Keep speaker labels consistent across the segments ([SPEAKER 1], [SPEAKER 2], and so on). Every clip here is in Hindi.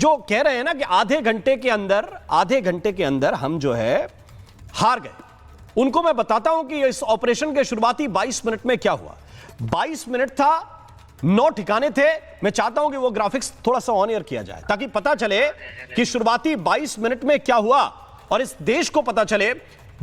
[SPEAKER 1] जो कह रहे हैं ना कि आधे घंटे के अंदर हम जो है हार गए, उनको मैं बताता हूं कि इस ऑपरेशन के शुरुआती 22 मिनट में क्या हुआ। 22 मिनट था, 9 ठिकाने थे। मैं चाहता हूं कि वो ग्राफिक्स थोड़ा सा ऑन एयर किया जाए ताकि पता चले कि शुरुआती 22 मिनट में क्या हुआ और इस देश को पता चले,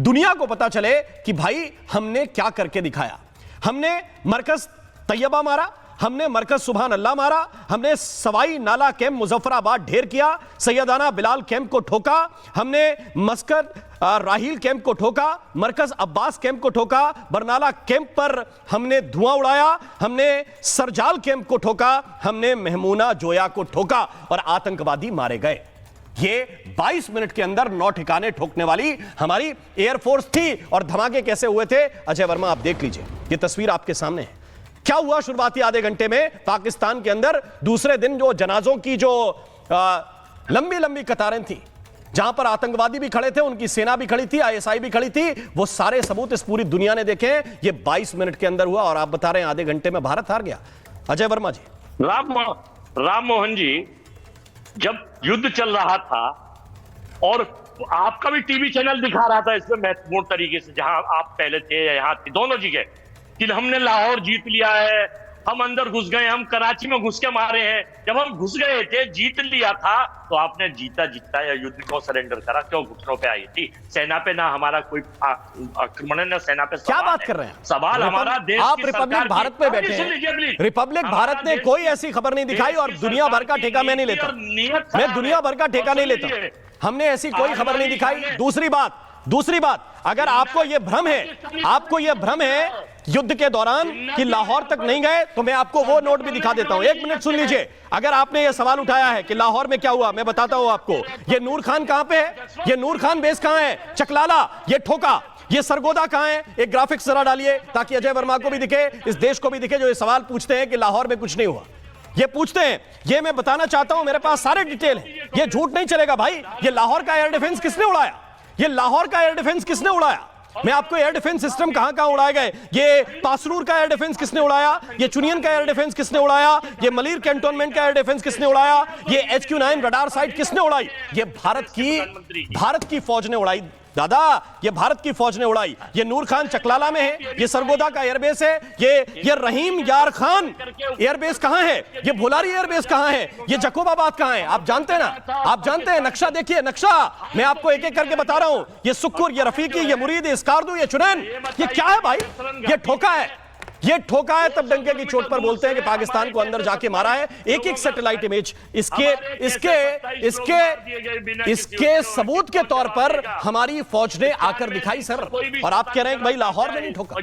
[SPEAKER 1] दुनिया को पता चले कि भाई हमने क्या करके दिखाया। हमने मरकज तैयबा मारा, हमने मरकज सुभान अल्लाह मारा, हमने सवाई नाला कैंप मुजफ्फराबाद ढेर किया, सैयदाना बिलाल कैंप को ठोका, हमने मस्कत राहील कैंप को ठोका, मरकज अब्बास कैंप को ठोका, बरनाला कैंप पर हमने धुआं उड़ाया, हमने सरजाल कैंप को ठोका, हमने महमूना जोया को ठोका और आतंकवादी मारे गए। ये 22 मिनट के अंदर 9 ठिकाने ठोकने वाली हमारी एयरफोर्स थी। और धमाके कैसे हुए थे अजय वर्मा आप देख लीजिए, ये तस्वीर आपके सामने है। क्या हुआ शुरुआती आधे घंटे में पाकिस्तान के अंदर? दूसरे दिन जो जनाजों की जो लंबी लंबी कतारें थी, जहां पर आतंकवादी भी खड़े थे, उनकी सेना भी खड़ी थी, आईएसआई भी खड़ी थी, वो सारे सबूत इस पूरी दुनिया ने देखे। ये 22 मिनट के अंदर हुआ और आप बता रहे हैं आधे घंटे में भारत हार गया। अजय वर्मा जी।
[SPEAKER 2] राम मोहन जी, जब युद्ध चल रहा था और आपका भी टीवी चैनल दिखा रहा था इसमें महत्वपूर्ण तरीके से, जहां आप पहले थे या यहां थे, दोनों जगह कि हमने लाहौर जीत लिया है, हम अंदर घुस गए, हम कराची में घुस के मारे हैं। जब हम घुस गए थे, जीत लिया था, तो आपने जीता या युद्ध को सरेंडर करा? क्यों घुटनों पे आई थी? सेना पे ना हमारा कोई आक्रमण है, ना सेना पे।
[SPEAKER 1] क्या बात कर रहे हैं?
[SPEAKER 2] सवाल हमारा देश
[SPEAKER 1] आप
[SPEAKER 2] की
[SPEAKER 1] रिपब्लिक भारत पे बैठे हैं। रिपब्लिक भारत ने कोई ऐसी खबर नहीं दिखाई और दुनिया भर का ठेका मैं नहीं लेता, मैं दुनिया भर का ठेका नहीं लेता। हमने ऐसी कोई खबर नहीं दिखाई। दूसरी बात, अगर आपको यह भ्रम है युद्ध के दौरान कि लाहौर तक नहीं गए, तो मैं आपको वो नोट भी दिखा देता हूं। 1 मिनट सुन लीजिए। अगर आपने यह सवाल उठाया है कि लाहौर में क्या हुआ, मैं बताता हूं आपको। ये नूर खान कहां पे है? ये नूर खान बेस कहां है? चकलाला। ये ठोका। ये सरगोदा कहां है? एक ग्राफिक्स जरा डालिए ताकि अजय वर्मा को भी दिखे, इस देश को भी दिखे, जो ये सवाल पूछते हैं कि लाहौर में कुछ नहीं हुआ। ये पूछते हैं, ये मैं बताना चाहता हूं, मेरे पास सारे डिटेल हैं। ये झूठ नहीं चलेगा भाई। ये लाहौर का एयर डिफेंस किसने उड़ाया? ये लाहौर का एयर डिफेंस किसने उड़ाया? मैं आपको एयर डिफेंस सिस्टम कहां उड़ाए गए, ये पासरूर का एयर डिफेंस किसने उड़ाया, ये चुनियन का एयर डिफेंस किसने उड़ाया, ये मलीर कैंटोनमेंट का एयर डिफेंस किसने उड़ाया, ये HQ-9 रडार साइट किसने उड़ाई? ये भारत की फौज ने उड़ाई दादा, ये भारत की फौज ने उड़ाई। ये नूर खान चकलाला में है, ये सरगोदा का एयरबेस है, ये रहीम यार खान एयरबेस कहां है, ये भोलारी एयरबेस कहां है, ये जकोबाबाद कहां है? आप जानते हैं ना, आप जानते हैं। नक्शा देखिए, नक्शा मैं आपको एक एक करके बता रहा हूं। ये सुक्कुर, ये रफीकी, ये मुरीद, ये स्कार्दू, ये चुनैन, ये क्या है भाई? ये ठोका है, ये ठोका है। तब डंके की चोट पर बोलते हैं कि पाकिस्तान को अंदर जाके मारा है। एक एक सैटेलाइट इमेज इसके सबूत के तौर पर हमारी फौज ने आकर दिखाई सर। और आप कह रहे हैं कि भाई लाहौर में नहीं ठोका।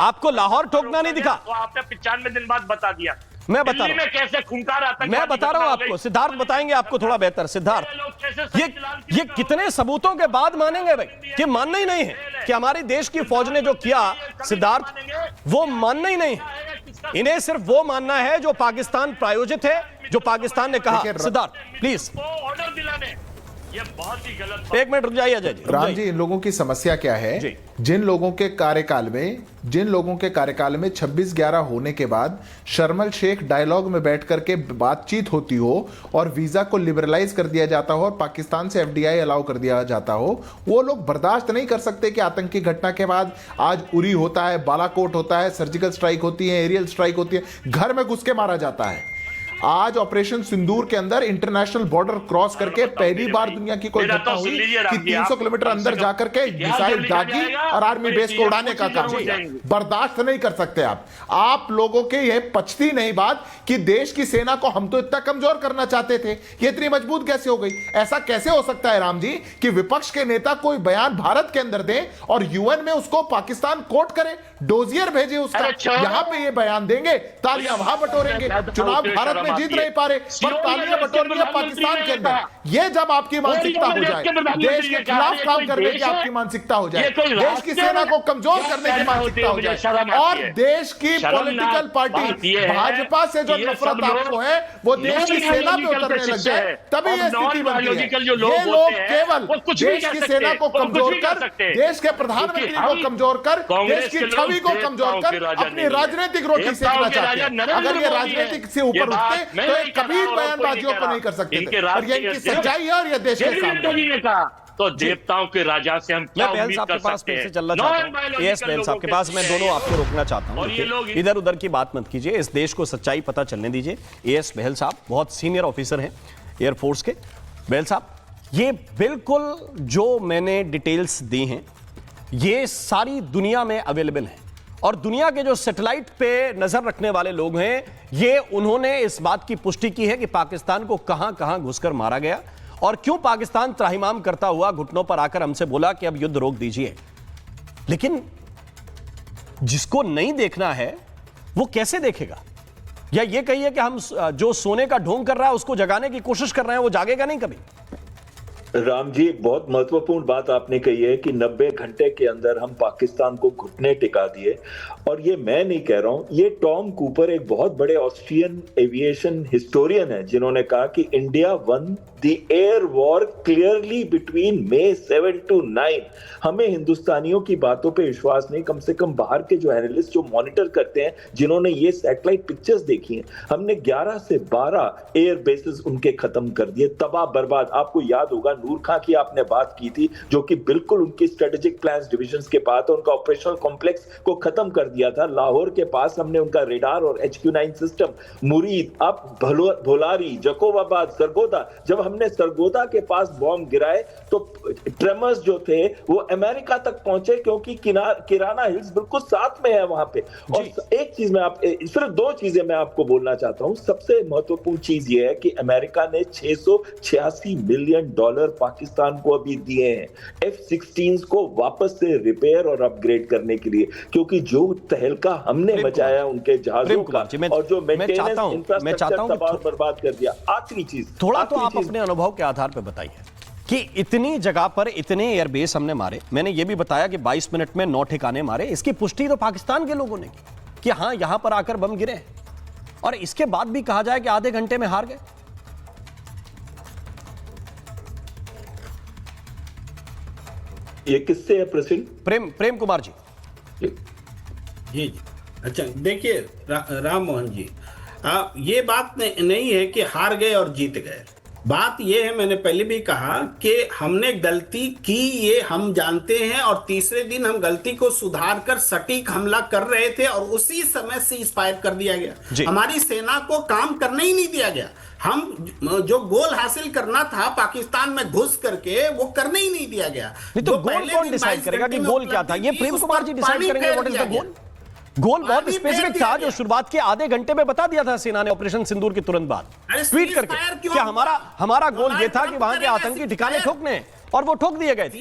[SPEAKER 1] आपको लाहौर ठोकना नहीं दिखा?
[SPEAKER 2] तो आपने 95 दिन बाद बता दिया।
[SPEAKER 1] मैं बता रहा हूं,
[SPEAKER 2] कैसे खूंखार आतंकवादी
[SPEAKER 1] मैं बता रहा हूं आपको। सिद्धार्थ बताएंगे आपको थोड़ा बेहतर। सिद्धार्थ, ये कितने सबूतों के बाद मानेंगे भाई? कि मानना ही नहीं है कि हमारे देश की फौज ने जो किया, सिद्धार्थ, वो मानना ही नहीं है। इन्हें सिर्फ वो मानना है जो पाकिस्तान प्रायोजित है, जो पाकिस्तान ने कहा। सिद्धार्थ प्लीज
[SPEAKER 2] ऑर्डर दिलाने, ये बहुत ही गलत।
[SPEAKER 1] 1 मिनट रुक जाइए अजय जी।
[SPEAKER 3] राम जी, इन लोगों की समस्या क्या है? जिन लोगों के कार्यकाल में 26/11 होने के बाद शर्म शेख डायलॉग में बैठ करके बातचीत होती हो और वीजा को लिबरलाइज कर दिया जाता हो और पाकिस्तान से FDI अलाउ कर दिया जाता हो, वो लोग बर्दाश्त नहीं कर सकते कि आतंकी घटना के बाद आज उरी होता है, बालाकोट होता है, सर्जिकल स्ट्राइक होती है, एरियल स्ट्राइक होती है, घर में घुस के मारा जाता है। आज ऑपरेशन सिंदूर के अंदर इंटरनेशनल बॉर्डर क्रॉस करके पहली बार दुनिया की कोई घटना हुई कि 300 किलोमीटर अंदर जाकर के मिसाइल दागी और आर्मी बेस को उड़ाने का काम किया। बर्दाश्त नहीं कर सकते आप लोगों के ये पचती नहीं बात कि देश की सेना को हम तो इतना कमजोर करना चाहते थे, ये इतनी मजबूत कैसे हो गई? ऐसा कैसे हो सकता है राम जी कि विपक्ष के नेता कोई बयान भारत के अंदर दे और UN में उसको पाकिस्तान कोर्ट करे, डोजियर भेजे उसका, यहां पे ये बयान देंगे, तालियां वहां बटोरेंगे। चुनाव भारत जीत नहीं पा रहे पर तालियां बटोरनी है पाकिस्तान के अंदर। ये जब आपकी मानसिकता हो जाए, देश के खिलाफ काम करने की आपकी मानसिकता हो जाए, देश की सेना को कमजोर करने की मानसिकता हो जाए और देश की पॉलिटिकल पार्टी भाजपा से जो नफरत आपको है वो देश की सेना पे उतरने लग जाए, तभी ये स्थिति बनती है। ये लोग केवल देश की सेना को कमजोर कर, देश के प्रधानमंत्री को कमजोर कर, देश की छवि को कमजोर कर अपनी राजनीतिक रोटी सेकना चाहते हैं। अगर ये राजनीतिक से ऊपर उठते तो एक कबीर बयानबाजियों को नहीं कर सकते थे। और ये इनकी सच्चाई है और ये देश के सामने।
[SPEAKER 2] तो देवताओं के राजा से हम क्या
[SPEAKER 1] मैं
[SPEAKER 2] उम्मीद कर सकते हैं?
[SPEAKER 1] से चलना चाहता हूं एएस बहल साहब के पास। मैं दोनों आपको रोकना चाहता हूं, इधर उधर की बात मत कीजिए, इस देश को सच्चाई पता चलने दीजिए। एएस बहल साहब बहुत सीनियर ऑफिसर हैं एयरफोर्स के। बहल साहब, ये बिल्कुल जो मैंने डिटेल्स दी हैं ये सारी दुनिया में अवेलेबल हैं, और दुनिया के जो सैटेलाइट पे नजर रखने वाले लोग हैं ये उन्होंने इस बात की पुष्टि की है कि पाकिस्तान को कहां कहां घुसकर मारा गया और क्यों पाकिस्तान त्राहिमाम करता हुआ घुटनों पर आकर हमसे बोला कि अब युद्ध रोक दीजिए। लेकिन जिसको नहीं देखना है वो कैसे देखेगा? या ये कहिए कि हम जो सोने का ढोंग कर रहा है उसको जगाने की कोशिश कर रहे हैं, वो जागेगा नहीं कभी।
[SPEAKER 4] राम जी, एक बहुत महत्वपूर्ण बात आपने कही है कि 90 घंटे के अंदर हम पाकिस्तान को घुटने टिका दिए। और ये मैं नहीं कह रहा हूं, ये टॉम कूपर एक बहुत बड़े ऑस्ट्रियन एविएशन हिस्टोरियन है जिन्होंने कहा कि India one the air war clearly between May 7 to 9। हमें हिंदुस्तानियों की बातों पे विश्वास नहीं, कम से कम बाहर के जो एनालिस्ट जो मॉनिटर करते हैं, जिन्होंने ये सैटेलाइट पिक्चर्स देखी हैं, हमने 11 से 12 एयर बेसेस उनके खत्म कर दिए, तबाह बर्बाद। आपको याद होगा नूर खां की आपने बात की थी, जो कि बिल्कुल उनकी स्ट्रेटेजिक प्लान्स डिविजन्स के पास उनका ऑपरेशनल कॉम्प्लेक्स को खत्म कर दिया था। लाहौर के पास हमने उनका रेडार और HQ-9 सिस्टम, मुरीद, अब भोलारी, जकोबाबाद, सरगोदा, जब हमने सरगोदा के पास बॉम्ब गिराए तो ट्रेमर्स जो थे वो अमेरिका तक पहुंचे, क्योंकि किराना हिल्स बिल्कुल साथ में है वहां पे। और एक चीज मैं सिर्फ 2 चीजें मैं आपको बोलना चाहता हूं। सबसे महत्वपूर्ण चीज ये है कि अमेरिका ने $686 मिलियन पाकिस्तान को अभी दिए हैं F-16 को वापस से रिपेयर और अपग्रेड करने के लिए, क्योंकि जो तहलका हमने मचाया उनके जहाजों का और जो मेंटेनेंस इंफ्रास्ट्रक्चर तबाह और बर्बाद कर दिया। आखिरी चीज,
[SPEAKER 1] थोड़ा तो आप अपने अनुभव के आधार पर बताइए कि इतनी जगह पर इतने एयरबेस हमने मारे। मैंने ये भी बताया कि 22 मिनट में 9 ठिकाने मारे। इसकी पुष्टि तो पाकिस्तान के लोगों ने की कि हां यहां पर आकर बम गिरे, और इसके बाद भी कहा जाए कि आधे घंटे में हार गए।
[SPEAKER 4] ये किससे है प्रेसिडेंट?
[SPEAKER 1] प्रेम कुमार जी।
[SPEAKER 5] जी। अच्छा, देखिए राम मोहन जी, ये बात नहीं है कि हार गए और जीत गए। बात ये है, मैंने पहले भी कहा कि हमने गलती की, ये हम जानते हैं, और तीसरे दिन हम गलती को सुधार कर सटीक हमला कर रहे थे और उसी समय सीज फायर कर दिया गया। हमारी सेना को काम करने ही नहीं दिया गया। हम जो गोल हासिल करना था पाकिस्तान में घुस करके, वो करने ही नहीं दिया गया।
[SPEAKER 1] नहीं तो गोल कौन डिसाइड करेगा कि गोल क्या था? ये प्रेम कुमार जी डिसाइड करेंगे व्हाट इज द गोल। गोल बहुत स्पेसिफिक था जो शुरुआत के आधे घंटे में बता दिया था सेना ने ऑपरेशन सिंदूर के तुरंत बाद ट्वीट करके कि हमारा गोल ये था कि वहां के आतंकी ठिकाने ठोकने, और वो ठोक दिए गए थे।